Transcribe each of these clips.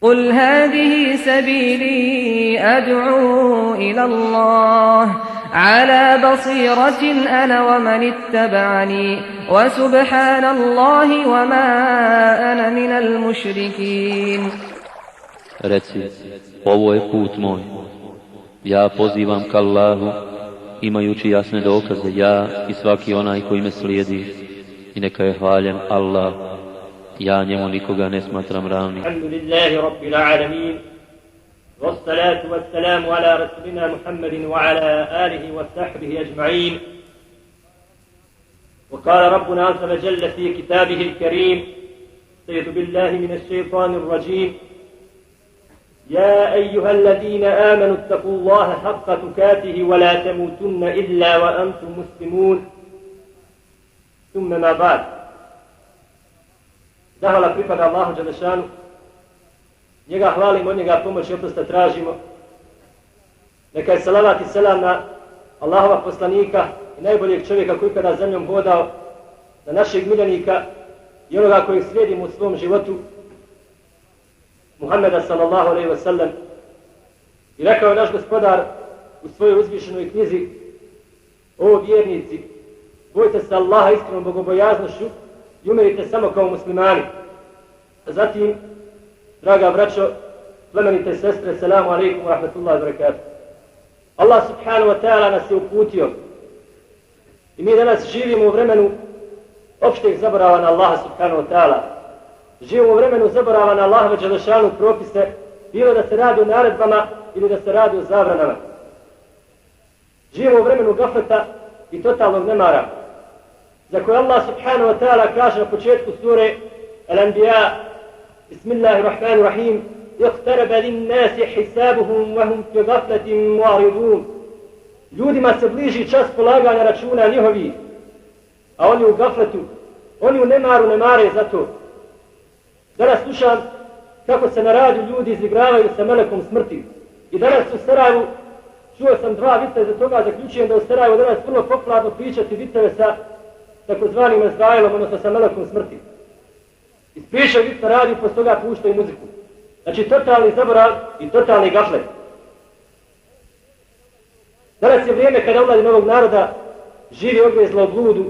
قل هذه سبيلي أدعو إلى الله على بصيرة أنا ومن اتبعني وسبحان الله وما أنا من المشركين. Reci, ovo je put moj. Ja pozivam k Allahu, imajući jasne dokaze, ja i svaki onaj koji me slijedi. I neka je hvaljen Allah. Ja njemu nikoga ne smatram ravnim. Alhamdulillahi Rabbil alamin. Wassalatu wassalamu ala rasulina Muhammadin wa ala alihi wa sahbihi ajma'in. وقال ربنا عز وجل في كتابه الكريم استعيذ بالله من الشيطان الرجيم يا أيها الذين آمنوا اتقوا الله حق تقاته ولا تموتن إلا وأنتم مسلمون ثم ما بعد. Zahvala pripada Allahu Đelešanu, njega hvalimo, njega pomoć i oprosta tražimo. Neka je salavat i selam na Allahova poslanika i najboljeg čovjeka koji kada zemljom hodao, na našeg miljenika i onoga kojeg slijedimo u svom životu, Muhammeda sallallahu alejhi ve sellem. I rekao je naš gospodar u svojoj uzvišenoj knjizi: o vjernici, bojte se Allaha iskrenom bogobojaznošću i umirite samo kao muslimani. A zatim, draga braćo, plemenite sestre, selamu alaikum wa rahmatullahi wa barakatuh. Allah subhanahu wa ta'ala nas je uputio i mi danas živimo u vremenu opšteg zaborava na Allaha subhanahu wa ta'ala. Živimo u vremenu zaborava na Allahove dželešanu propise, bilo da se radi o naredbama ili da se radi o zabranama. Živimo u vremenu gafleta i totalnog nemara, za koje Allah subhanahu wa ta'ala kaže na početku sure Al-Anbiya: Bismillahirrahmanirrahim, iqtaraba linnasi hisabuhum wa hum fi ghaflatin mu'ridun. Ljudima se bliži čas polaganja računa njihovih, a oni u gafletu, oni u nemaru ne mare za to. Danas slušam kako se na radiju ljudi izigravaju sa melekom smrti. I danas u Sarajevu čuo sam dva viteza, za toga zaključujem da u Sarajevu danas vrlo popularno pričati viteve sa takozvanim Ezrailom, odnosno sa melekom smrti. Ispričaju vit na radiju, posle toga puštaju muziku. Znači totalni zaborav i totalni gaflet. Danas je vrijeme kada omladina ovog naroda živi ogvezla u bludu,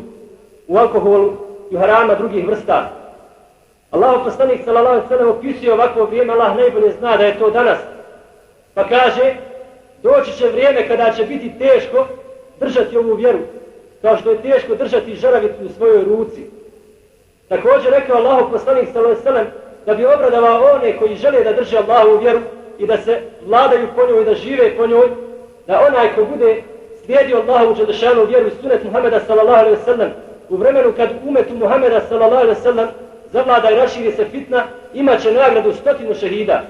u alkoholu i u harama drugih vrsta. Allahov poslanik sallallahu alejhi ve sellem opisuje ovakvo vrijeme, Allah najbolje zna da je to danas. Pa kaže, doći će vrijeme kada će biti teško držati ovu vjeru, kao što je teško držati žaravicu u svojoj ruci. Također rekao Allahov poslanik sallallahu alejhi ve sellem da bi obradovao one koji žele da drže Allahovu vjeru i da se vladaju po njoj i da žive po njoj, da onaj ko bude slijedio Allahovu dželešanu vjeru i sunet Muhameda sallallahu alejhi ve sellem u vremenu kad umetu Muhameda sallallahu alejhi ve sellem zavlada i raširi se fitna, imat će nagradu 100 šehida.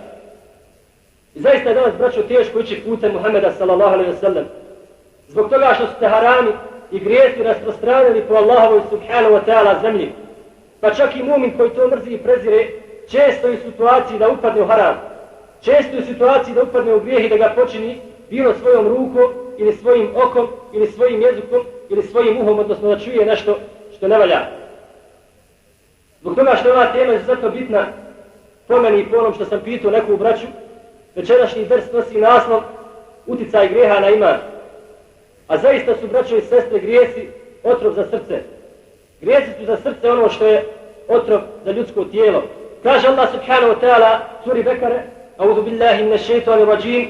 I zaista je danas, braćo, teško ići putem Muhameda sallallahu alejhi ve sellem. Zbog toga što su se harami i grijesi rasprostranili po Allahovoj subhanahu wa ta'ala zemlji. Pa čak i mumin koji to mrzi i prezire, često je u situaciji da upadne u haram. Često je u situaciji da upadne u grijeh i da ga počini bilo svojom rukom, ili svojim okom, ili svojim jezikom, ili svojim uhom, odnosno da čuje nešto što ne valja. Zbog toga što je ova tema izuzetno bitna po meni i po onom što sam pitao neku braću, večerašnji ders nosi naslov Uticaj grijeha na iman. A zaista su, braćo i sestre, grijesi otrov za srce. Grijesi su za srce ono što je otrov za ljudsko tijelo. Kaže Allah subhanahu wa ta'ala suri Bekare: A'udhu billahi minash shaitani rajim,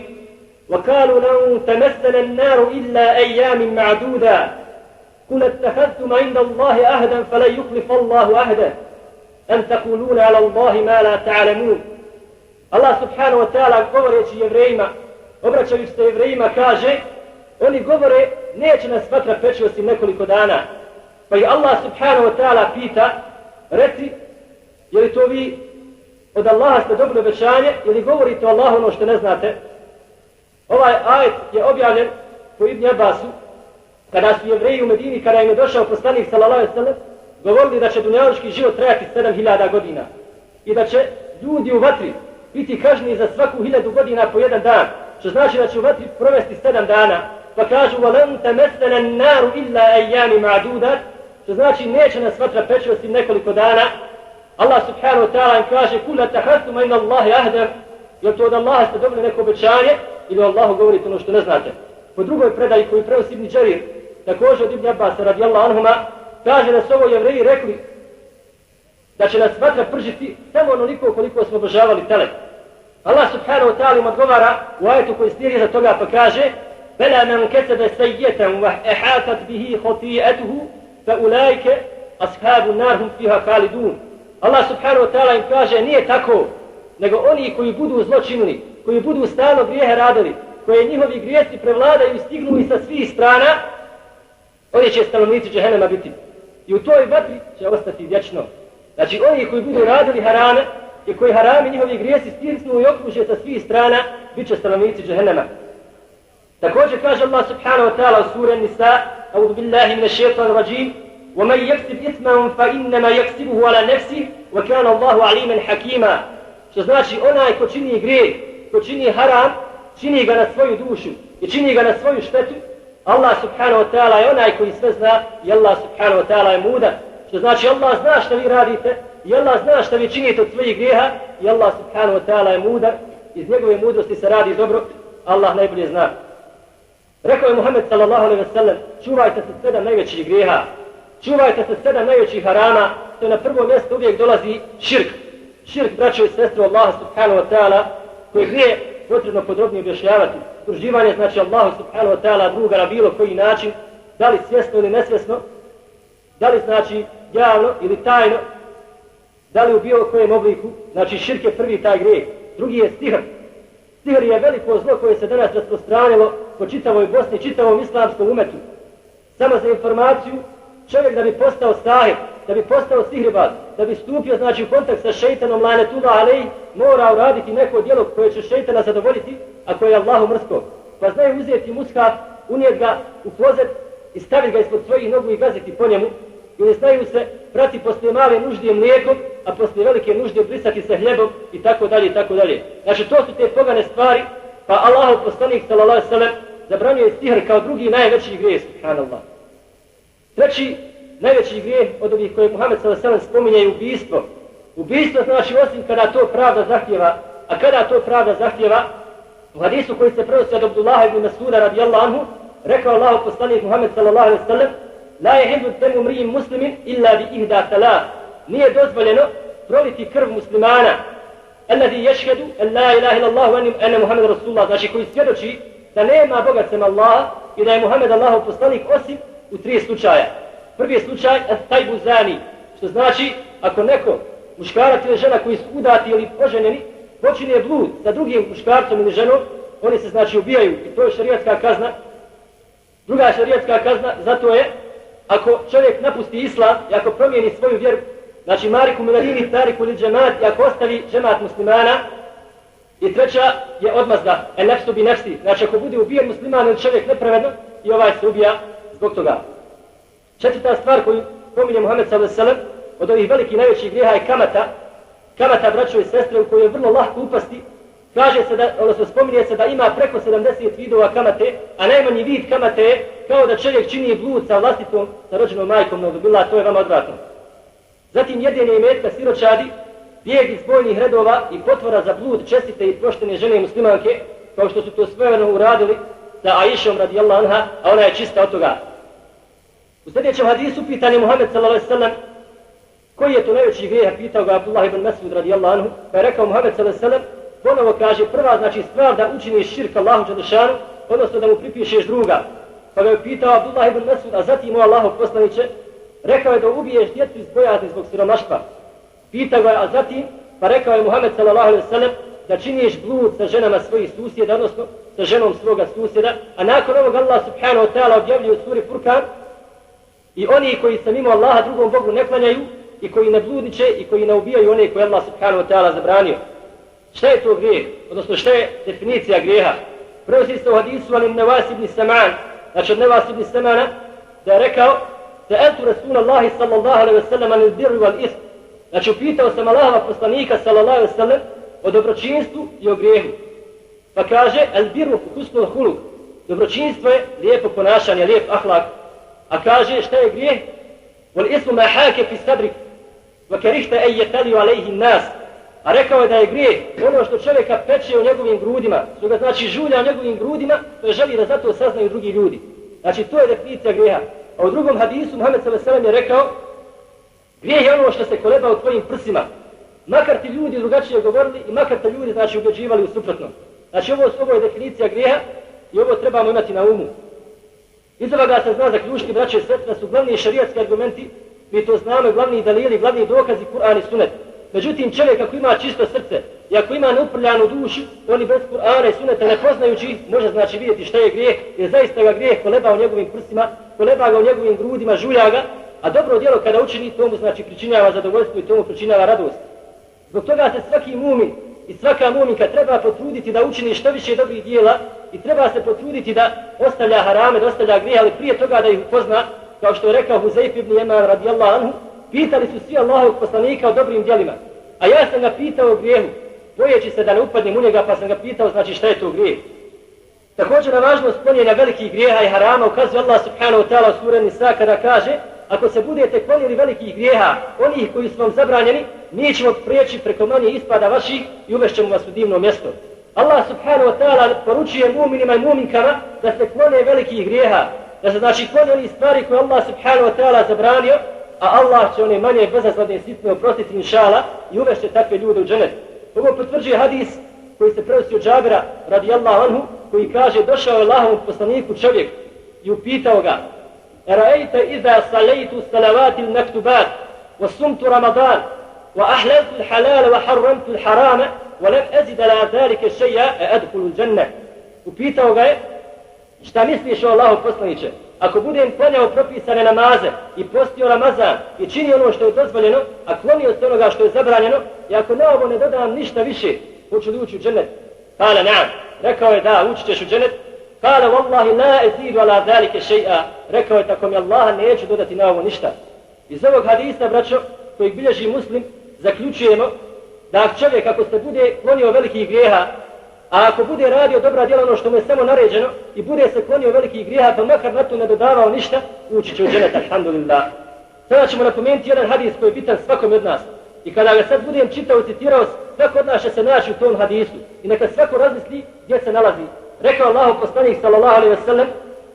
wa qalu lan tamassana an-naru illa ayyamin ma'duda. Qul attakhadhtum 'inda Allahi ahdan falan yukhlifa Allahu ahdah. An taquluna 'ala Allahi ma la ta'lamun. Allah subhanahu wa ta'ala govoreći Jevrejima, obraćajući se Jevrejima, kaže: oni govore, neće nas vatra peći osim nekoliko dana. Pa i Allah subhanahu wa ta'ala pita, reci, je li to vi od Allaha ste dobili obećanje ili govorite o Allahu ono što ne znate? Ovaj ajet je objavljen po Ibn Abbasu, kada su Jevreji u Medini, kada im je došao poslanik sallallahu alejhi ve sellem, govorili da će dunjalučki život trajati 7000 godina i da će ljudi u vatri biti kažnjeni za svaku 1000 godina po jedan dan, što znači da će u vatri provesti 7 dana. Pa kažu: وَلَنْ تَمَسَّنَا النَّارُ إِلَّا أَيَّامٍ مَعْدُودَةٍ, što znači neće nas vatra peći osim nekoliko dana. Allah subhanahu wa ta'ala im kaže kul atahadtum inna Allahi ahda, jel to od Allaha ste dobili neko obećanje ili Allahu govorite ono što ne znate. Po drugoj predaji koju prenosi Ibn Đarir, također od Ibn Abbasa radijallahu anhuma, kaže da su ovo Jevreji rekli da će nas vatra pržiti samo onoliko koliko smo obožavali tele. Allah subhanahu wa ta'ala im odgovara u ajetu koji slijedi za toga pa kaže Bela man kesebe sejjetan wa ehatat bihi hotijetuhu fa ulajke ashabu narhum fiha khalidun. Allah subhanahu wa ta'ala im kaže nije tako, nego oni koji budu zločinili, koji budu stalno grijehe radili, koje njihovi grijesi prevladaju i stignu i sa svih strana, oni će stanovnici džehennema biti. I u toj vatri će ostati vječno. Znači oni koji budu radili harame i koji harami njihovi grijesi stisnu i okruže sa svih strana, bit će stanovnici džehennema. Također kaže Allah subhanahu wa ta'ala u suri An-Nisa, A'udhu billahi minash shaitanir rajim, وَمَنْ يَكْسِبْ إِثْمًا فَإِنَّمَا يَكْسِبُهُ عَلَى نَفْسِهِ وَكَانَ اللَّهُ عَلِيمًا حَكِيمًا. Što znači onaj ko čini grijeh, ko čini haram, čini ga na svoju dušu i čini ga na svoju štetu. Allah subhanahu wa ta'ala je onaj koji sve zna i Allah subhanahu wa ta'ala je mudar. Što znači Allah zna što vi radite i Allah zna što vi činite od svojih grijeha i Allah subhanahu wa ta'ala je mudar. Iz njegove mudrosti se radi dobro, Allah najbolje zna. Rekao je Muhammed sallallahu alejhi ve sellem, čuvajte se 7 najvećih grijeha. Čuvajte se 7 najvećih harama, to na prvo mjesto uvijek dolazi širk. Širk, braćo i sestre, Allah subhanahu wa ta'ala, koji grije potrebno podrobnije objašnjavati. Pruživanje znači Allahu subhanahu wa ta'ala druga na bilo koji način, da li svjesno ili nesvjesno, da li znači javno ili tajno, da li u bilo kojem obliku, znači širk je prvi taj grijeh. Drugi je stihr. Stihr je veliko zlo koje se danas rasprostranilo po čitavoj Bosni, čitavom islamskom umetu. Samo za informaciju, čovjek da bi postao sahir, da bi postao sihribaz, da bi stupio znači u kontakt sa šejtanom lanetullah alejhi, mora uraditi neko djelo koje će šejtana zadovoljiti, a koje je Allahu mrsko. Pa znaju uzeti mushaf, unijeti ga u klozet i staviti ga ispod svojih nogu i gaziti po njemu, ili znaju se prati poslije male nužde mlijekom, a poslije velike nužde brisati se hljebom i tako dalje i tako dalje. Znači to su te pogane stvari, pa Allahov poslanik sallallahu alejhi ve sellem zabranjuje sihr kao drugi najveći grijeh, subhanallah. Treći najveći grijeh od ovih koje Muhammed sallallahu alejhi ve sellem spominje je ubistvo. Ubistvo znači osim kada to pravda zahtjeva, a kada to pravda zahtjeva, u hadisu koji se prenosi od Abdullah ibn Mas'uda radijallahu anhu, rekao Allahov poslanik Muhammed sallallahu alejhi ve sellem: "La yahillu damu imri'in muslimin illa bi ihda thalath." Nije dozvoljeno proliti krv muslimana alladhi yashhadu an la ilaha illa Allah wa anna Muhammadan rasulullah, znači koji svjedoči da nema Boga sem Allaha i da je Muhammed Allahov poslanik osim u 3 slučaja. Prvi slučaj at-tajbu zani, što znači ako neko muškarac ili žena koji su udati ili oženjeni počine blud sa drugim muškarcom ili ženom, oni se znači ubijaju i to je šerijatska kazna. Druga šerijatska kazna zato je ako čovjek napusti islam i ako promijeni svoju vjeru, znači mariku miladini tariku ili džemat i ako ostavi džemat muslimana. I treća je odmazda, nefsu bi nefsi, znači ako bude ubijen musliman ili čovjek nepravedno i ovaj se ubija zbog toga. Četvrta stvar koju spominje Muhammed sallallahu alejhi ve sellem od ovih velikih najvećih grijeha je kamata. Kamata, braćo i sestre, u kojoj je vrlo lahko upasti. Kaže se da, odnosno spominje se da ima preko 70 vidova kamate, a najmanji vid kamate je kao da čovjek čini blud sa vlastitom, sa rođenom majkom, naudzubillah, to je vama odvratno. Zatim jedenje imetka siročadi, bijeg iz bojnih redova i potvora za blud čestite i poštene žene muslimanke, kao što su to svojevremeno uradili sa Aishom radijallahu anha, a ona je čista od toga. U sljedećem hadisu pitan je Muhammed sallallahu alejhi ve sellem koji je to najveći grijeh, pitao ga Abdullah ibn Mas'ud radijallahu anhu, pa je rekao Muhammed sallallahu alejhi ve sellem, ponovo kaže prva znači stvar da učiniš širk Allahu dželešanu, odnosno da mu pripišeš druga. Pa ga je pitao Abdullah ibn Mas'ud, a zatim o Allahov poslanice, rekao je da ubiješ djecu iz bojazni zbog siromaštva. Pitao ga je, a zatim, pa rekao je Muhammed sallallahu alejhi ve sellem da činiš blud sa ženama svojih susjeda, odnosno sa ženom svoga susjeda, a nakon ovog Allah subhanahu wa ta'ala objavljuje u suri Furkan i oni koji se mimo Allaha drugom Bogu ne klanjaju i koji ne bludniče i koji ne ubijaju one koje Allah subhanahu wa ta'ala zabranio. Šta je to grijeh? Odnosno šta je definicija grijeha? Prenosi se u hadisu ali Nevas ibn Saman, znači od Nevas ibn Samana, da je rekao Sa'altu Rasulallahi sallallahu alejhi ve sellem anil birri wal ism. Znači upitao sam Allahova poslanika sallallahu alejhi ve sellem o dobročinstvu i o grijehu. Pa kaže al birru husnul huluk. Dobročinstvo je lijepo ponašanje, lijep ahlak. A kaže šta je grijeh? Wal ismu ma hake fi sadrik. وَكَرِحْتَ أَنْ يَتَلِيُ عَلَيْهِ النَّاسِ. A rekao je da je grijeh ono što čovjeka peče u njegovim grudima, što ga znači žulja u njegovim grudima, to želi da zato saznaju drugi ljudi. Znači to je definicija grijeha. A u drugom hadisu Muhammed s.a.v. je rekao, grijeh je ono što se koleba u tvojim prsima. Makar ti ljudi drugačije govorili i makar te ljudi znači ubeđivali u suprotno. Znači ovo je definicija grijeha i ovo trebamo imati na umu. Iz ovoga se zna zaključiti, braće i sestre, da su glavni šerijatski argumenti, mi to znamo, glavni dalili, glavni dokazi Kur'an i Sunet. Međutim, čovjek ako ima čisto srce i ako ima neuprljanu dušu, oni bez Kur'ana i Suneta ne poznajući može znači vidjeti šta je grijeh, jer zaista ga grijeh koleba u njegovim prsima, koleba ga u njegovim grudima, žulja ga, a dobro djelo kada učini tomu znači pričinjava zadovoljstvo i tomu pričinjava radost. Zbog toga se svaki mumin i svaka muminka treba potruditi da učini što više dobrih djela i treba se potruditi da ostavlja harame, da ostavlja grije, ali prije toga da ih upozna, kao što je rekao Huzeyf ibn Jeman radijallahu anhu, pitali su svi Allahovog poslanika o dobrim djelima. A ja sam ga pitao o grijehu, bojeći se da ne upadnem u njega, pa sam ga pitao znači šta je to grijeh. Također na važnost klonjenja velikih grijeha i harama ukazuje Allah subhanahu wa ta'ala u suri Nisa kada kaže, ako se budete klonili velikih grijeha, onih koji su vam zabranjeni, mi ćemo prijeći preko manje ispada vaših i uvešćemo vas u divno mjesto. Allah subhanahu wa ta'ala poručuje mu'minima i mu'minkama da se klone velikih grijeha, da se znači klone onih stvari koje Allah subhanahu wa ta'ala zabranio, a Allah će one manje bezazladne sitne oprostiti inšala i uvešće takve ljude u dženet. Ovo potvrđuje hadis koji se prenosi od Džabira radijallahu anhu, koji kaže došao je Allahovom poslaniku čovjek i upitao ga: أرأيت إذا صليت الصلوات المكتوبات وصمت رمضان وأحللت الحلال وحرمت الحرام ولم أزد على ذلك شيئا أدخل الجنة. Upitao ga je, šta misliš o Allahu poslaniče? Ako budem klanjao propisane namaze i postio Ramazan i činio ono što je dozvoljeno, a klonio se onoga što je zabranjeno, i ako na ovo ne dodam ništa više, hoću li ući u džennet? Kale na'am, rekao je da, ući ćeš u džennet. Kale wallahi la ezidu ala zalike še'a, rekao je tako mi Allaha neću dodati na ovo ništa. Iz ovog hadisa, braćo, kojeg bilježi Muslim, zaključujemo da čovjek ako se bude klonio velikih grijeha, a ako bude radio dobra djela ono što mu je samo naređeno i bude se klonio velikih grijeha, pa makar na to ne dodavao ništa, ući će u dženet, alhamdulillah. Sada ćemo napomenuti jedan hadis koji je bitan svakom od nas. I kada ga sad budem čitao i citirao, svako od nas će se naći u tom hadisu. I neka svako razmisli gdje se nalazi. Rekao Allahov poslanik sallallahu alejhi ve sellem,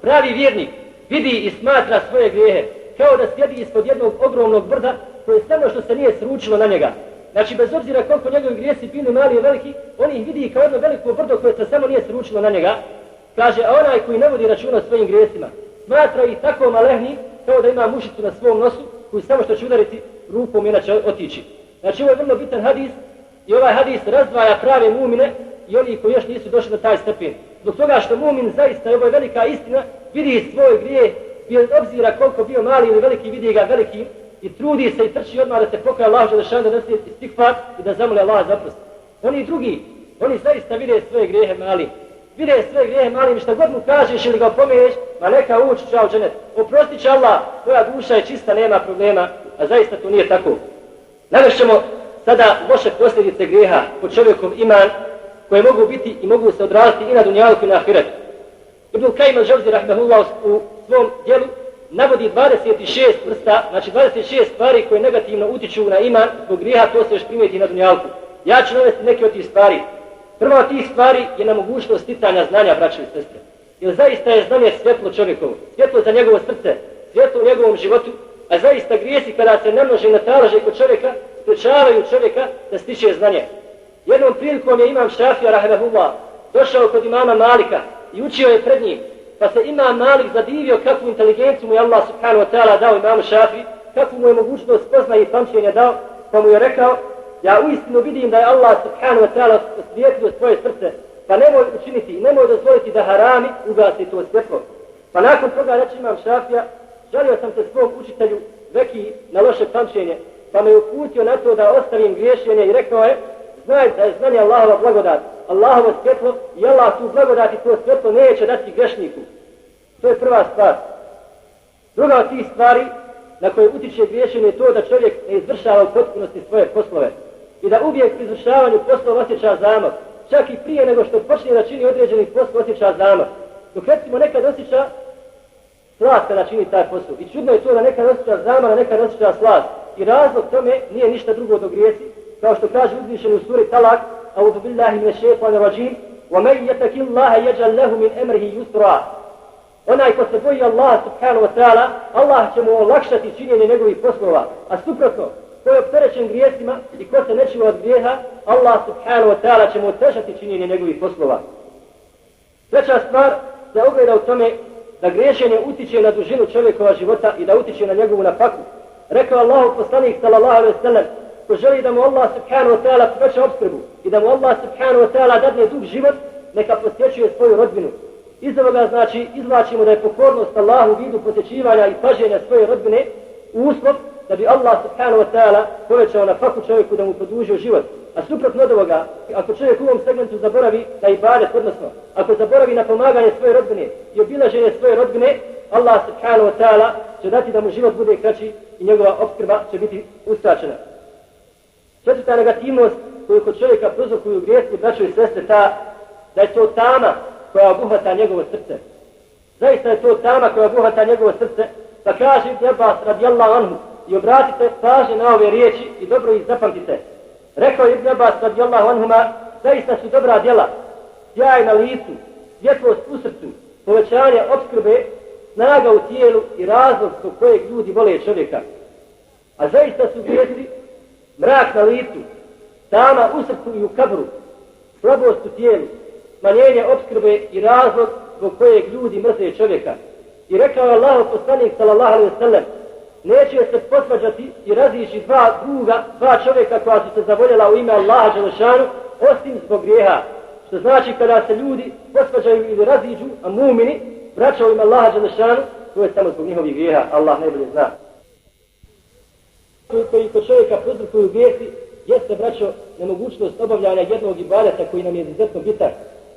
pravi vjernik vidi i smatra svoje grijehe kao da sjedi ispod jednog ogromnog brda koje samo što se nije sručilo na njega. Znači bez obzira koliko njegovi grijesi bili mali i veliki, on ih vidi kao jedno veliko brdo koje se samo nije sručilo na njega. Kaže, a onaj koji ne vodi računa o svojim grijesima, smatra ih tako malehni kao da ima mušicu na svom nosu koju samo što će udariti rukom inače otići. Znači ovo je vrlo bitan hadis i ovaj hadis razdvaja prave mu'mine i oni koji još nisu došli na taj stepen. Zbog toga što mu'min zaista, i ovo je velika istina, vidi svoj grijeh, bez obzira koliko bio mali ili veliki, vidi ga velikim i trudi se i trči odmah da se pokaje Allah Đelešanu, da nese istikfar i da zamoli Allah za oprost. Oni drugi, oni zaista vide svoje grijehe malim. Vide svoje grijehe malim, šta god mu kažeš ili ga opomeneš, ma neka ući čao dženet. Oprostit će Allah, tvoja duša je čista, nema problema, a zaista to nije tako. Navešćemo sada loše posljedice grijeha po čovjekom iman, koje mogu biti i mogu se odraziti i na dunjalku i na ahiretu. Ibn Kajim al-Džavzi rahmehullah u svom djelu navodi 26 vrsta, znači 26 stvari koje negativno utiču na iman zbog grijeha, to se još primijeti na dunjalku. Ja ću navesti neke od tih stvari. Prva od tih stvari je nemogućnost sticanja znanja, braće i sestre. Jer zaista je znanje svjetlo čovjekovo, svjetlo za njegovo srce, svjetlo u njegovom životu, a zaista grijesi kada se ne množe i natalaže kod čovjeka, sprečavaju čovjeka da stiče znanje. Jednom prilikom je imam Šafija rahmehullah došao kod imama Malika i učio je pred njim, pa se imam Malik zadivio kakvu inteligenciju mu je Allah subhanahu wa ta'ala dao imamu Šafiji, kakvu mu je mogućnost spoznaje i pamćenja dao, pa mu je rekao, ja uistinu vidim da je Allah subhanahu wa ta'ala osvijetlio svoje srce, pa nemoj učiniti i nemoj dozvoliti da harami ugasi to svjetlo. Pa nakon toga reći imam Šafija, žalio sam se svom učitelju Veki na loše pamćenje, pa me uputio na to da ostavim griješenje i rekao je, znaj da je znanje Allahova blagodat, Allahovo svjetlo i Allah tu blagodat i to svjetlo neće dati grešniku. To je prva stvar. Druga od tih stvari na koje utiče griješenje je to da čovjek ne izvršava u potpunosti svoje poslove i da uvijek pri izvršavanju poslova osjeća zamor. Čak i prije nego što počne da čini određenih poslova osjeća zamor. Dok recimo nekad osjeća slast kada čini taj posao. I čudno je to da nekad osjeća zamor, a nekad osjeća slast. i razlog tome nije ništa drugo do grijesi, kao što kaže uzvišeni u suri Talak, A'udhu billahi minash shaitanir rajim, وَمَنْ يَتَّقِ اللَّهَ يَجْعَلْ لَهُ مِنْ أَمْرِهِ يُسْرًا. Onaj ko se boji Allaha subhanahu wa ta'ala, Allah će mu olakšati činjenje njegovih poslova, a suprotno, ko je opterećen grijesima i ko se ne čuva od grijeha, Allah subhanahu wa ta'ala će mu otežati činjenje njegovih poslova. Treća stvar se ogleda u tome da griješenje utiče na dužinu čovjekova života i da utiče na njegovu nafaku. Rekao Allahu poslanik sallallahu alejhi ve sellem, ko želi da mu Allah subhanahu wa ta'ala poveća opskrbu i da mu Allah subhanahu wa ta'ala dadne dug život, neka posjećuje svoju rodbinu. Iz ovoga znači izvlačimo da je pokornost Allahu u vidu posjećivanja i paženja svoje rodbine uslov da bi Allah subhanahu wa ta'ala povećao nafaku čovjeku da mu produžio život. A suprotno od ovoga, ako čovjek u ovom segmentu zaboravi na ibadet, odnosno ako zaboravi na pomaganje svoje rodbine i obilaženje svoje rodbine, Allah subhanahu wa ta'ala će dati da mu život bude kraći i njegova opskrba će biti uskraćena. Četvrta negativnost koju kod čovjeka prouzrokuju grijesi, braćo i sestre, ta da je to tama koja obuhvata njegovo srce. Zaista je to tama koja obuhvata njegovo srce, pa kaže Ibn Abbas radijallahu anhu, i obratite pažnje na ove riječi i dobro ih zapamtite. Rekao Ibn Abbas radijallahu anhuma, zaista su dobra djela, sjaj na licu, svjetlost u srcu, povećanje opskrbe, snaga u tijelu i razlog zbog kojeg ljudi vole čovjeka. A zaista su grijesi, mrak na licu, tama u srcu i u kabru, slabost u tijelu, smanjenje opskrbe i razlog zbog kojeg ljudi mrze čovjeka. I rekao je Allahov poslanik sallallahu alejhi ve sellem, neće se posvađati i razići dva čovjeka koja su se zavoljela u ime Allaha dželešanu, osim zbog grijeha. Što znači kada se ljudi posvađaju ili raziđu, a mumini vraćaju u ime Allaha dželešanu, to je samo zbog njihovih grijeha, Allah najbolje zna. Koji kod čovjeka prouzrokuju grijesi jeste, braćo, nemogućnost obavljanja jednog ibadeta koji nam je izuzetno bitan.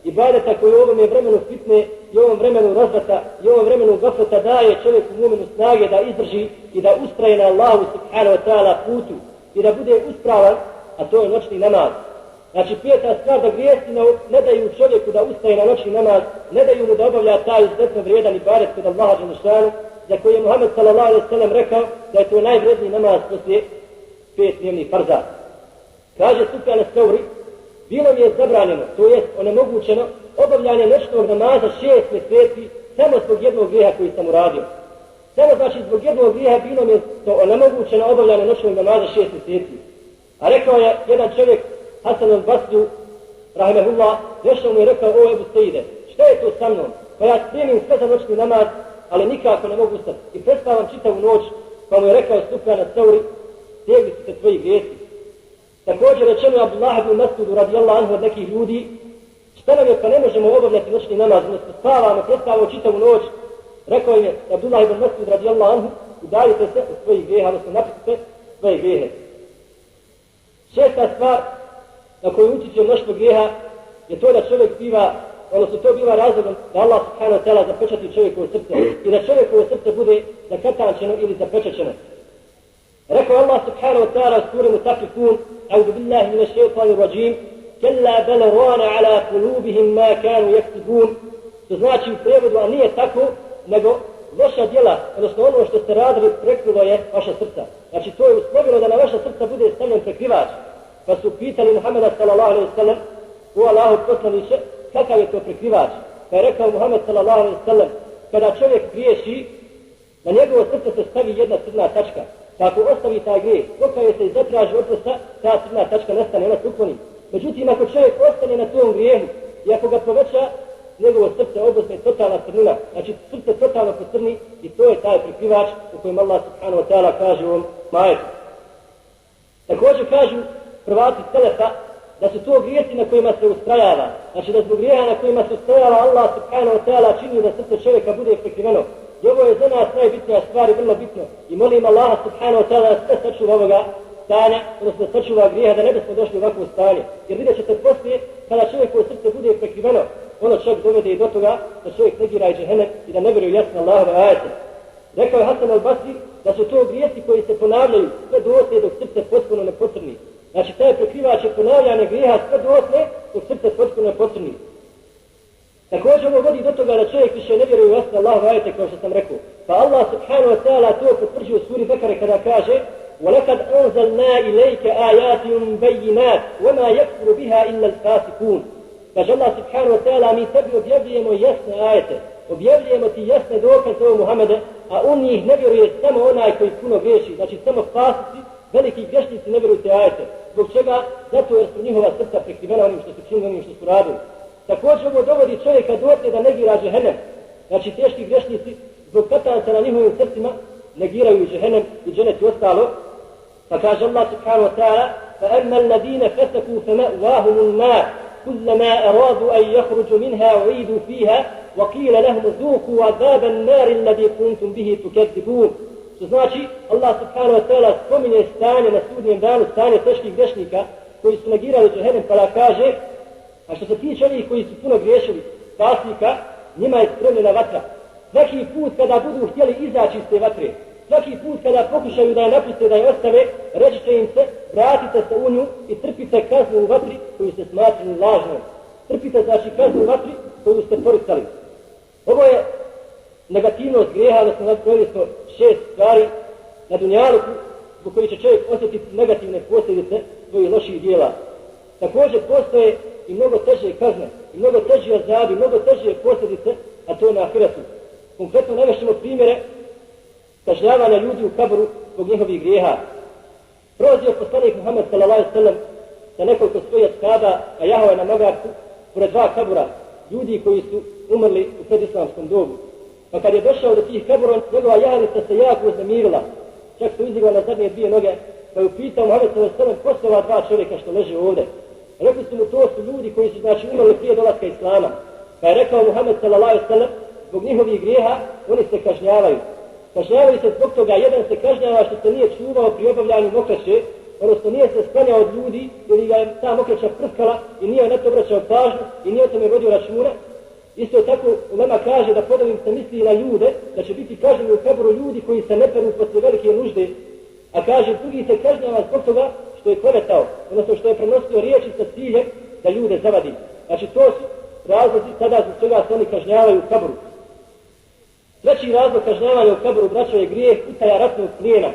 Ibadeta koji u ovom vremenu fitne i u ovom vremenu razvrata i u ovom vremenu gafleta daje čovjeku muminu snage da izdrži i da ustraje na Allahu subhanahu wa ta'ala putu i da bude uspravan, a to je noćni namaz. Znači, peta stvar da grijesi ne daju čovjeku da ustaje na noćni namaz, ne daju mu da obavlja taj izuzetno vrijedan ibadet kod Allaha dželešanu, za koji je Muhammed sallallahu alejhi ve sellem rekao da je to najvredniji namaz poslije 5 dnevnih farza. Kaže Sufjan es-Sauri, bilo mi je zabranjeno, to jest onemogućeno, obavljanje noćnog namaza 6 mjeseci samo zbog jednog grijeha koji sam uradio. Samo znači zbog jednog grijeha bilo mi je to onemogućeno obavljanje noćnog namaza 6 mjeseci. A rekao je jedan čovjek, Hasan al-Basri, rahimehullah, došao mu je rekao, o Ebu Sejide, šta je to sa mnom? Pa ja spremim sve za noćni namaz, ali nikako ne mogu ustati. I prespavam čitavu noć, pa mu je rekao Sufjan es-Sauri, stegli su se tvoji grijesi. Također rečeno je Abdullah ibn Mas'ud radijallahu anhu od nekih ljudi, šta nam je pa ne možemo obavljati noćni namaz, umjesto spavamo, prespavamo čitavu noć. Rekao im je Abdullah ibn Mas'ud radijallahu anhu, udaljite se od svojih grijeha, odnosno napustite svoje grijehe. Šesta stvar na koju utiče mnoštvo grijeha je to da čovjek biva, odnosno to biva razlogom da Allah subhanahu wa ta'ala zapečati čovjekovo srce i da čovjekovo srce bude zakatančeno ili zapečačeno. Rekao Allah subhanahu wa ta'ala u suri Mutaffifun, A'udhu billahi minash shaitanir rajim, kalla bal rana ala qulubihim ma kanu yaktubun. To znači u prijevodu, a nije tako, nego loša djela, odnosno ono što ste radili, prekrilo je vaša srca. Znači to je uslovilo da na vaša srca bude stavljen prekrivač. Pa su pitali Muhammeda sallallahu alejhi ve sellem, o Allahov poslaniče, kakav je to prekrivač? Pa je rekao Muhammed sallallahu alejhi ve sellem, kada čovjek griješi, na njegovo srce se stavi jedna crna tačka. Pa ako ostavi taj grijeh, pokaje se i zatraži oprosta, ta crna tačka nestane, ona se ukloni. Međutim, ako čovjek ostane na tom grijehu i ako ga poveća, njegovo srce obozne totalna crnina, znači srce totalno pocrni i to je taj prekrivač u kojem Allah subhanahu wa ta'ala kaže u ovom majetu. Također kažu prvaci selefa da su to grijesi na kojima se ustrajava, znači da zbog grijeha na kojima se ustrajava Allah subhanahu wa ta'ala čini da srce čovjeka bude prekriveno. I ovo je za nas najbitnija stvar i vrlo bitno. I molim Allaha subhanahu wa ta'ala da sve sačuva ovoga stanja, odnosno da sačuva grijeha, da ne bismo došli u ovakvo stanje. Jer vidjet ćete poslije, kada čovjekovo srce bude prekriveno, ono čovjek dovede i do toga da čovjek negira i džehennem i da ne vjeruje jasno Allahove ajete. Rekao je Hasan al-Basri da su to grijesi koji se ponavljaju sve dotle dok srce potpuno ne pocrni. Znači taj prekrivač je ponavljanje grijeha sve dotle dok srce potpuno ne pocrni. Također ovo vodi do toga da čovjek više ne vjeruje u jasno Allahove ajete kao što sam rekao. Pa Allah subhanahu wa ta'ala to potvrđuje u suri Bekare kada kaže وَلَقَدْ أَنْزَلْنَا إِلَيْكَ آيَاتٍ بَيِّنَاتٍ وَمَا يَكْفُرُ بِهَا إِلَّا الْفَاسِقُونَ. Kaže Allah subhanahu wa ta'ala, mi tebi objavljujemo jasne ajete, objavljujemo ti jasne dokaze o Muhammede, a u njih ne vjeruje samo onaj koji puno griješi, znači samo fasici, veliki grešnici ne vjeruju te ajete. Zbog čega? Zato jer su njihova srca prekrivena onim što su činili, onim što su radili. Također ovo dovodi čovjeka dotle da negira džehennem. Znači teški grešnici zbog katanca na njihovim srcima negiraju džehennem i dženet i ostalo. Pa kaže Allah subhanahu wa ta'ala: فَأَمَّا الَّذِينَ فَسَقُوا فَمَأْوَاهُمُ النَّارُ كُلَّمَا أَرَادُوا أَن يَخْرُجُوا مِنْهَا أُعِيدُوا فِيهَا وَقِيلَ لَهُمْ ذُوقُوا عَذَابَ النَّارِ الَّذِي كُنتُمْ بِهِ تُكَذِّبُونَ. Što znači Allah subhanahu wa ta'ala spominje stanje na sudnjem danu, stanje teških grešnika koji su negirali džehennem, pa kaže: a što se tiče onih koji su puno griješili, spasnika, njima je spremljena vatra. Svaki put kada budu htjeli izaći iz te vatre, svaki put kada pokušaju da je napuste, da je ostave, reći će im se: vratite se u nju i trpite kaznu u vatri koju ste smatrali lažnom. Trpite znači kaznu u vatri koju ste poricali. Ovo je negativnost grijeha, da smo napravili 6 stvari na dunjaluku zbog koji će čovjek osjetiti negativne posljedice svojih loših dijela. Također postoje i mnogo teže kazne, i mnogo teži azabi, mnogo teže posljedice, a to je na ahiretu. Konkretno navešćemo primjere kažnjavanja ljudi u kaburu zbog njihovih grijeha. Prolazio poslanik Muhammed sallallahu alejhi ve sellem sa nekoliko svojih ashaba, a jahao je na magarcu pored 2 kabura ljudi koji su umrli u predislamskom dobu. Pa kad je došao do tih kabura, njegova jahalica se jako uznemirila, čak se uzdigla na zadnje 2 noge, pa je upitao Muhammed sallallahu alejhi ve sellem: ko su ova 2 čovjeka što leže ovdje? Rekli su mu: to su ljudi koji su znači umrli prije dolaska Islama. Pa je rekao Muhammed sallallahu alejhi ve sellem: zbog njihovih grijeha oni se kažnjavaju. Kažnjavaju se zbog toga, jedan se kažnjava što se nije čuvao pri obavljanju mokraće, odnosno nije se sklanjao od ljudi ili ga je ta mokraća prskala i nije na to obraćao pažnju i nije o tome vodio računa. Isto tako ulema kaže da podavim se misli na ljude, da će biti kažnjeni u kaburu ljudi koji se ne peru poslije velike nužde, a kaže drugi se kažnjava zbog toga što je klevetao, odnosno što je prenosio riječi sa ciljem da ljude zavadi. Znači to su razlozi tada zbog čega se oni kažnjavaju u kaburu. Treći razlog kažnjavanja u kaburu, braćo, je grijeh utaja ratnog plijena.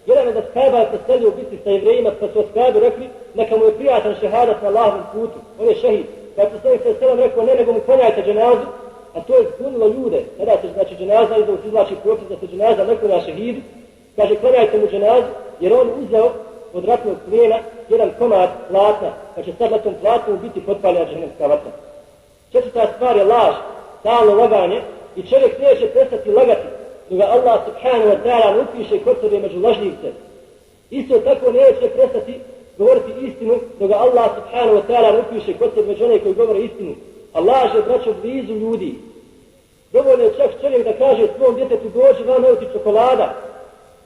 Jedan od ashaba je predstavio u bitci sa Jevrejima, pa su ashabi rekli: neka mu je prijatan šehadat na Allahovom putu, on je šehid. Pa je predstavnik sa selam rekao: ne, nego mu klanjajte dženazu, a to je zbunilo ljude. Tada se znači dženaza izvlači propis da se dženaza ne klanja šehidu. Kaže: klanjajte mu dženazu, jer on uzeo od ratnog plijena jedan komad platna, pa će sad na tom platnu biti potpaljena džehennemska vatra. Četvrta stvar je laž, stalno laganje, i čovjek neće prestati lagati dok ga Allah subhanahu wa ta'ala ne upiše kod sebe među lažljivce. Isto tako neće prestati govoriti istinu dok ga Allah subhanahu wa ta'ala ne upiše kod sebe među one koji govore istinu. A laž je, braćo, blizu ljudi. Dovoljno je čak čovjek da kaže svom djetetu: dođi vam evo ti čokolada,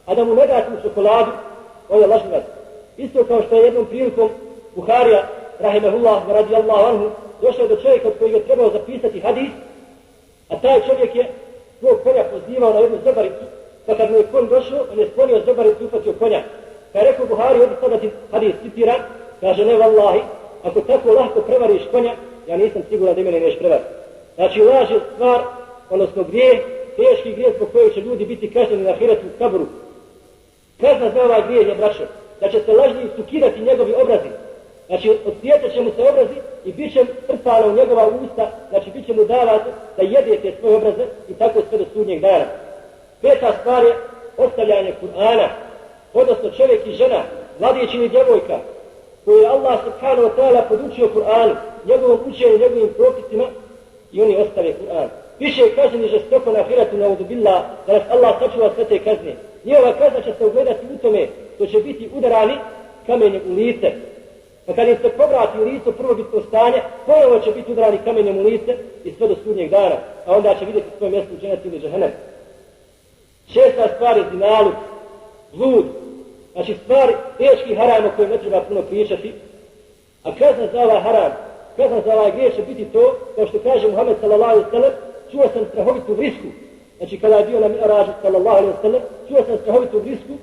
a da mu ne da tu čokoladu, on je lažljivac. Isto kao što je jednom prilikom Buharija rahimehullah radijallahu anhu došao do čovjeka od kojeg je trebao zapisati hadis, a taj čovjek je svog konja pozivao na jednu zobaricu, pa kad mu je konj došao, on je sklonio zobaricu i ufatio konja. Pa je rekao Buhari: ovdje sada ti hadis citiram, kaže: ne vallahi, ako tako lahko prevariš konja, ja nisam siguran da mene neš prevar. Znači laž je stvar, odnosno grijeh, teški grijeh zbog kojeg će ljudi biti kažnjeni na ahiretu u kaburu. Kazna za ovaj grijeh je, braćo, da će se lažljivcu kidati njegovi obrazi. Znači odsjetat će mu se obrazi i bit će trpano u njegova usta, znači bit će mu davati da jede te svoje obraze i tako sve do sudnjeg dana. Peta stvar je ostavljanje Kur'ana, odnosno čovjek i žena, mladić ili djevojka, koju je Allah subhanahu wa ta'ala podučio Kur'anu, njegovom učenju, njegovim propisima, i oni ostave Kur'an. Više je kažnjeni žestoko na ahiretu, naudu billah, da nas Allah sačuva sve te kazne. Njihova kazna će se ugledati u tome što će biti udarani kamenjem u lice. Pa kad im se povrati u lice prvobitno stanje, ponovo će biti udarani kamenjem u lice i sve do sudnjeg dana, a onda će vidjeti svoje mjesto u dženetu ili džehennem. Šesta stvar je zinaluk, blud, znači stvari teški haram o kojem ne treba puno pričati, a kazna za ovaj haram, kazna za ovaj grijeh će biti to, kao što kaže Muhammed sallallahu alejhi ve sellem: čuo sam strahovitu vrisku. Znači kada je bio na Mi'rađu sallallahu alejhi ve sellem, čuo sam strahovitu vrisku,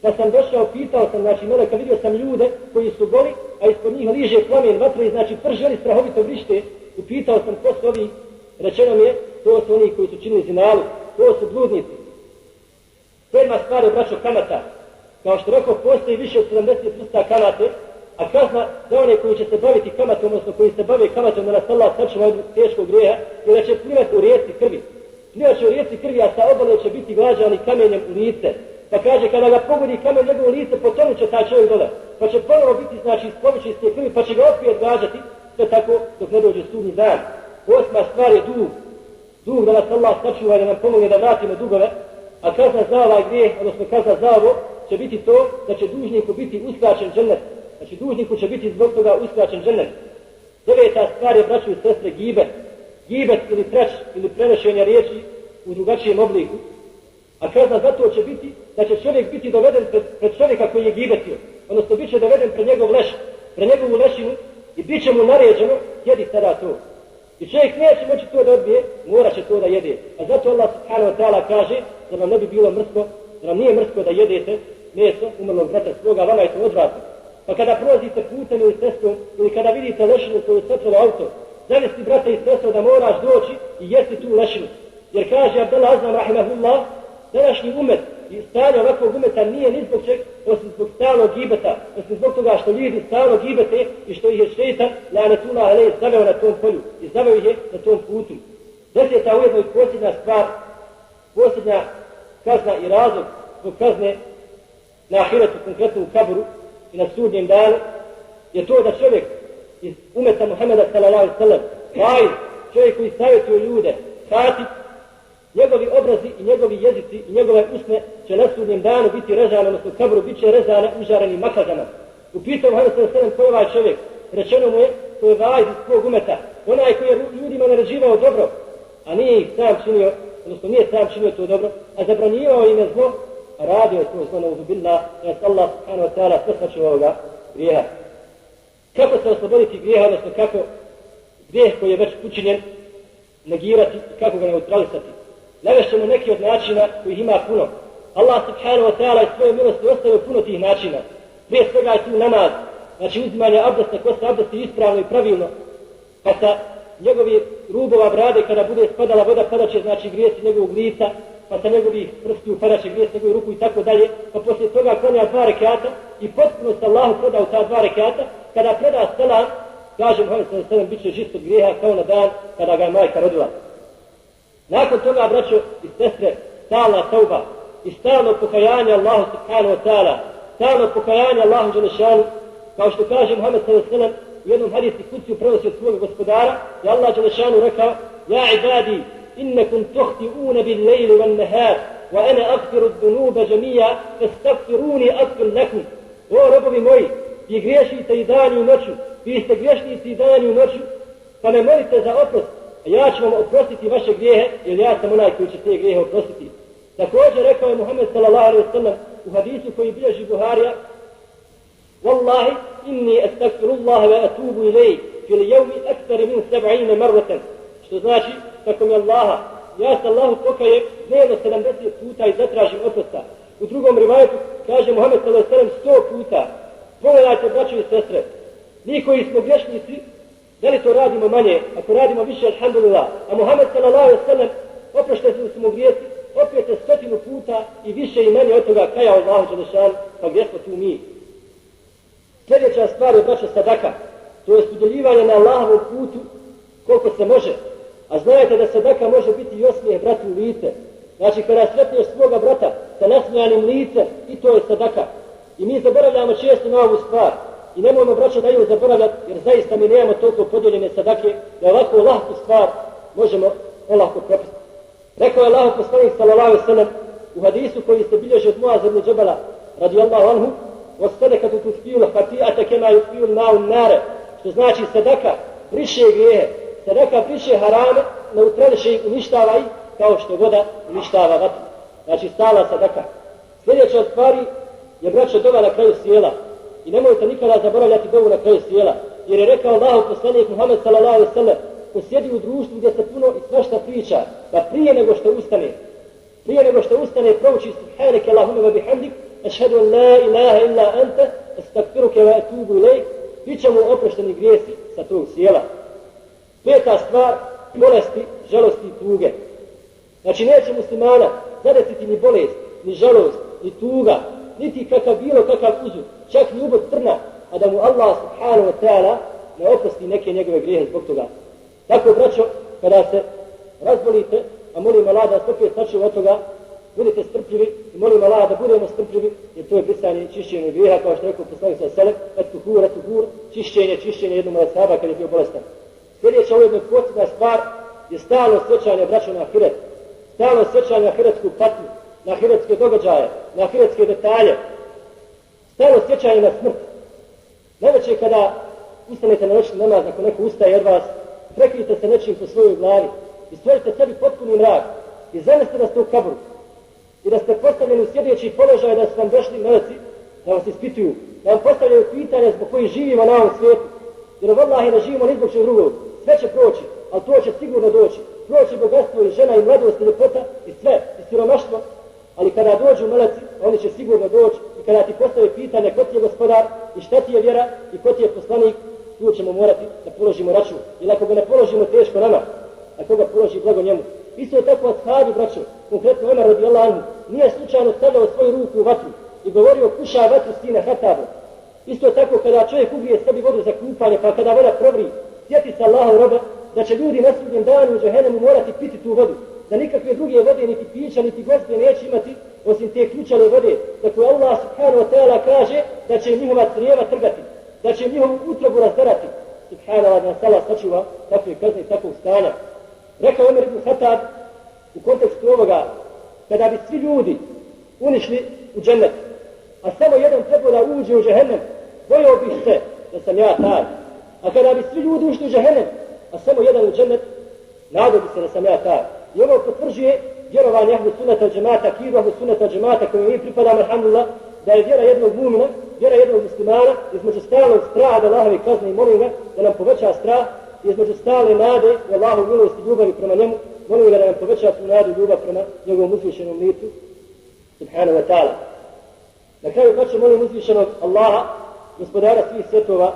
pa sam došao, pitao sam, znači meleka, vidio sam ljude koji su goli, a ispod njih liže plamen vatre, znači prželi strahovito vrište, i pitao sam ko su ovi, rečeno mi je: to su oni koji su činili zinalu, to su bludnici. Sedma stvar je, braćo, kamata. Kao što rekao, postoji više od 70 vrsta kamate, a kazna za one koji će se baviti kamatom, odnosno koji se bave kamatom da nas Allah sačuva od teškog grijeha, je da će plivati u rijeci krvi. Plivat će u rijeci krvi, a sa obale će biti glađani kamenjem u lice. Pa kaže, kada ga pogodi kamen njegovo lice, potonut će taj čovjek dole. Pa će ponovo biti, znači, spovići iz te krvi, pa će ga opet gađati, sve tako dok ne dođe sudnji dan. Osma stvar je dug. Dug da nas Allah sačuva i da nam pomogne da vratimo dugove, a kazna za ovaj grijeh, odnosno kazna za ovo, će biti to da će dužniku biti uskraćen džennet. Znači dužniku će biti zbog toga uskraćen džennet. Deveta stvar je, braćo i sestre, gibet. Gibet ili treć ili prenošenje riječi u drugačijem obliku. A kazna za to će biti da će čovjek biti doveden pred čovjeka koji je gibetio. Odnosno bit će doveden pred njegov leš, pred njegovu lešinu i bit će mu naređeno, jedi sada to. I čovjek neće moći to da odbije, morat će to da jede. A zato Allah subhanahu wa ta'ala kaže da vam ne bi bilo mrsko, da vam nije mrsko da jedete meso umrlog brata svoga, vama je to odvratno. Pa kada prolazite putem ili cestom, ili kada vidite lešinu koju je satralo auto, zavesti brata i sestro da moraš doći i jesti tu lešinu. Jer kaže Abdullah Azam rahimahullah, današnji umet i stanje ovakvog umeta nije ni zbog čeg, osim zbog stalnog gibeta, osim zbog toga što ljudi stalno gibete i što ih je šeitan, lanetullah alejhi, zaveo na tom polju i zaveo ih je na tom putu. Deseta ujedno i posljednja stvar, posljednja kazna i razlog zbog kazne na ahiretu, konkretno u kaburu i na sudnjem danu, je to da čovjek iz umeta Muhammeda sallallahu alejhi ve sellem, vaiz, čovjek koji savjetuje ljude, hatib, njegovi obrazi i njegovi jezici i njegove usne će na sudnjem danu biti rezane, odnosno u kaburu bit će rezane užarenim makazama. Upitao Muhammed sallallahu alejhi ve sellem ko je ovaj čovjek, rečeno mu je to je vaiz iz svog umeta, onaj koji je ljudima naređivao dobro, a nije ih sam činio, odnosno nije sam činio to dobro, a zabranjivao im je zlo, a radio je to zlo na uzubillah, jer Allah subhanahu wa ta'ala sve sačuva ovoga grijeha. Kako se osloboditi grijeha, odnosno kako grijeh koji je već učinjen negirati i kako ga neutralisati? Navešćemo neki od načina kojih ima puno. Allah subhanahu wa ta'ala je svoje milosti ostavio puno tih načina. Prije svega je tu namaz, znači uzimanje abdesta, ko se abdesti ispravno i pravilno, pa sa njegovih rubova brade kada bude spadala voda padaće znači grijesi njegovog lica, pa sa njegovih prstiju padaće grijesi njegovih ruku i tako dalje, pa poslije toga klanja 2 rekata i potpuno se Allahu preda u ta 2 rekata, kada preda selam, kaže Muhammed sallallahu alejhi ve sellem, bit će čist od grijeha kao na dan kada ga je majka rodila. Nakon toga, braćo i sestre, stalna tauba i stalno pokajanje Allahu subhanahu wa ta'ala, stalno pokajanje Allahu dželešanu, kao što kaže Muhammed sallallahu alejhi ve sellem u jednom hadisu kuciju prenosi od svog gospodara, je Allah dželešanu rekao: Ja ibadi, innakum tuhti'una bil lejli wan nahar, wa ana aghfiru dhunuba jami'a, fastaghfiruni aghfir lakum. O robovi moji, vi griješite i danju i noću, vi ste griješnici i danju i noću, pa me molite za oprost, a ja ću vam oprostiti vaše grijehe, jer ja sam onaj koji će te grijehe oprostiti. Također rekao je Muhammed sallallahu alejhi ve sellem u hadisu koji bilježi Buharija: Wallahi inni astaghfirullah wa atubu ilayhi fil yawmi akthar min 70 marratan. Što znači, tako mi Allaha, ja se Allahu pokajem dnevno 70 puta i zatražim oprosta. U drugom rivajetu kaže Muhammed sallallahu alejhi ve sellem 100 puta. Pogledajte, braćo i sestre, mi koji smo griješnici, da li to radimo manje, ako radimo više, alhamdulillah, a Muhammed sallallahu alejhi ve sellem oprošteni su mu grijesi, opet je 100 puta i više i manje od toga kajao Allahu dželešanu, pa gdje smo tu mi? Sljedeća stvar je, braćo, sadaka, to je udjeljivanje na Allahovom putu koliko se može. A znajte da sadaka može biti i osmijeh bratu u lice. Znači kada sretneš svoga brata sa nasmijanim licem, i to je sadaka. I mi zaboravljamo često na ovu stvar. I nemojmo, braćo, da ju zaboravljati, jer zaista mi nemamo toliko podijeljene sadake da ovako lahku stvar možemo olahko propustiti. Rekao je Allahu poslanik sallallahu alejhi ve sellem u hadisu koji se bilježi od Muaz ibn Džabala radijallahu anhu: "Wasadaqatu tusfi'u al-khati'ata kama yusfi'u al-ma'u an-nar." Što znači sadaka briše grijehe, sadaka briše harame, neutrališe i uništava ih kao što voda uništava vatru. Znači stala sadaka. Sljedeća od stvari je, braćo, dova na kraju sjela. I nemojte nikada zaboravljati dovu na kraju sjela. Jer je rekao Allahu poslanik Muhammed sallallahu alejhi ve sellem: ko sjedi u društvu gdje se puno i svašta priča, da prije nego što ustane prouči subhaneke Allahumma wa bihamdik, ašhadu an la ilaha illa anta, astaghfiruke wa atubu ilejk, bit će mu oprošteni grijesi sa tog sjela. Peta stvar, bolesti, žalosti i tuge. Znači neće muslimana zadesiti ni bolest, ni žalost, ni tuga, niti bilo kakav uzor, čak ni ubod trna, a da mu Allah subhanahu wa ta'ala ne oprosti neke njegove grijehe zbog toga. Tako, braćo, kada se razbolite, a molim Allah da opet sačuva od toga, budite strpljivi i molim Allah da budemo strpljivi, jer to je brisanje čišćenje grijeha, kao što je rekao poslanik sallallahu alejhi ve sellem, čišćenje jednom od ashaba kad je bio bolestan. Sljedeća ujedno posljedna stvar je stalno sjećanje, braćo, na ahiret. Stalno sjećanje na ahiretsku patnju, na ahiretske događaje, na ahiretske detalje. Stalno sjećanje na smrt. Najveće kada ustanete na noćni namaz, ako neko ustaje od vas, prekrijte se nečim po svojoj glavi i stvorite sebi potpuni mrak i zamislite da ste u kaburu i da ste postavljeni u sljedeći položaj, da su vam došli meleci da vas ispituju, da vam postavljaju pitanja zbog kojih živimo na ovom svijetu. Jer vallahi ne živimo ni zbog čeg drugog. Sve će proći, ali to će sigurno doći. Proći bogatstvo i žena i mladost i ljepota i sve, i siromaštvo. Ali kada dođu meleci, oni će sigurno doći i kada ti postave pitanje ko ti je gospodar i šta ti je vjera i ko ti je poslanik, tu ćemo morati da položimo račun. Jer ako ga ne položimo, teško nama, ako ga položi blago njemu. Isto je tako ashabi, braćo, konkretno Omer radijallahu anhu, nije slučajno stavljao svoju ruku u vatru i govorio kuša vatru sine Hatabu. Isto je tako kada čovjek ubije sebi vodu za kupanje, pa kada voda provri, sjeti se Allahov roba da će ljudi na sudnjem danu u džehennemu morati piti tu vodu, da nikakve druge vode, niti pića, niti gostije neće imati, osim te ključane vode, za koju Allah subhanahu wa ta'ala kaže da će njihova crijeva trgati, da će njihovu utrobu razdarati. Subhanallah, da nas Allah sačuva takve kazne i takvog stanja. Rekao Omer ibn Khattab u kontekstu ovoga, kada bi svi ljudi unišli u džennet, a samo jedan trebao da uđe u džehennem, bojao bih se da sam ja taj. A kada bi svi ljudi ušli u džehennem, a samo jedan u džennet, nadao bi se da sam ja taj. I ovo potvrđuje vjerovanje ahlu sunnata džemata, kiru ahlu sunnata džemata kojom mi pripadamo, alhamdulillah, da je vjera jednog mumina, vjera jednog muslimana, između stalnog straha da Allahovi kazne i molim ga da nam poveća strah, između stalne nade u Allahu milosti i ljubavi prema njemu, molim ga da nam poveća tu nadu i ljubav prema njegovom uzvišenom licu, subhanahu wa ta'ala. Na kraju braćo molim uzvišenog Allaha, gospodara svih svjetova,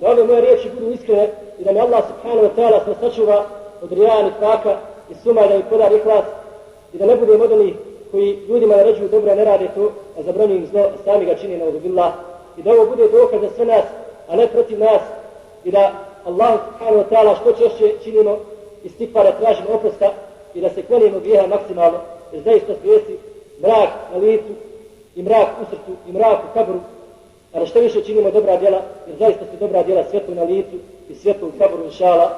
da ove moje riječi budu iskrene i da me Allah subhanahu wa ta'ala sve sačuva od rijana, nifaka i suma, da mi podari ihlas i da ne budem od onih koji ljudima naređuju dobro, a ne rade to, a zabranjuju im zlo, a sami ga čini na uzubillah. I da ovo bude dokaz za sve nas, a ne protiv nas, i da Allah subhanahu wa ta'ala što češće činimo istikvara, tražimo oprosta i da se klonimo grijeha maksimalno, jer zaista svijesti mrak na licu i mrak u srcu i mrak u kaburu, a da što više činimo dobra djela, jer zaista su dobra djela svjetlo na licu i svjetlo u kaburu, inšala.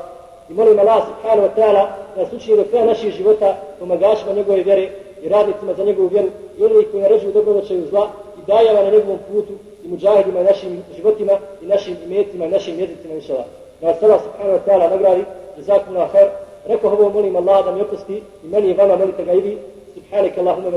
I molim Allah subhanahu wa ta'ala da nas učini do kraja naših života pomagačima njegove vjere i radnicima za njegovu vjeru i onih koji naređuju dobrodošaju zla i dajava na njegovom putu i muđahidima i našim životima i našim imecima i našim jezicima, inšala. Da nas Allah subhanahu wa ta'ala nagradi, jazakumullahu khair. Rekao ovo, molim Allah da mi oprosti i meni i vama, molite ga i vi. Subhanaka Allahumma